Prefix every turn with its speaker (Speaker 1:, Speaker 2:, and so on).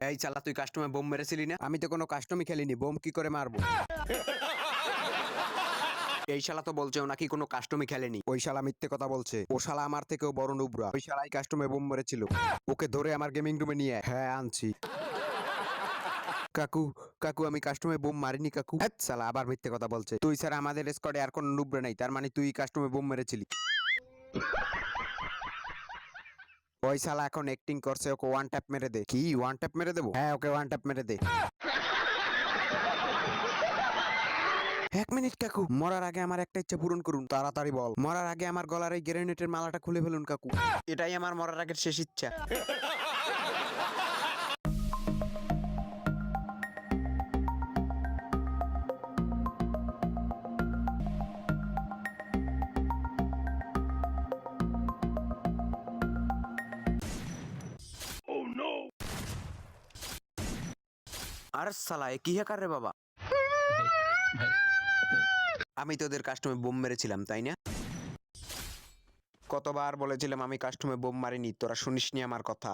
Speaker 1: এই চালা, তুই কাস্টমে বোম মেরেছিলি না? আমি তো কোনো কাস্টমই খেলিনি, বোম কি করে মারবো? এই শালা তো বলছে ও নাকি কোনো কাস্টমই খেলেনি। ওই শালা মিথ্যে কথা বলছে। ও শালা আমার থেকেও বড় নুবরা। ওই শালাই কাস্টমে বোম মেরেছিল। ওকে ধরে আমার গেমিং রুমে নিয়ে আয়। হ্যাঁ, আনছি। কাকু, কাকু, আমি কাস্টমে বোম মারিনি কাকু। হ্যাট শালা, আবার মিথ্যে কথা বলছে। তুই স্যার আমাদের স্কোয়াডে আর কোনো নুবরা নাই, তার মানে তুই কাস্টমে বোম মেরেছিলি। ওই শালা এখন অ্যাক্টিং করছে, ওকে ওয়ান ট্যাপ মেরে দে। কি ওয়ান ট্যাপ মেরে দেবো? হ্যাঁ, ওকে ওয়ান ট্যাপ মেরে দে। 1 মিনিট কাকু, মরার আগে আমার একটা ইচ্ছা পূরণ করুন। তাড়াতাড়ি বল। মরার আগে আমার গলার এই গ্রেনেডের মালাটা খুলে ফেলুন কাকু। এটাই আমার মরার আগের শেষ ইচ্ছা। আর শালা, এ কি হ্যাকার রে বাবা? আমি তোদের কাস্টমে বোম মেরেছিলাম, তাই না? কতবার বলেছিলাম আমি কাস্টমে বোম মারিনি, তোরা শুনিসনি আমার কথা।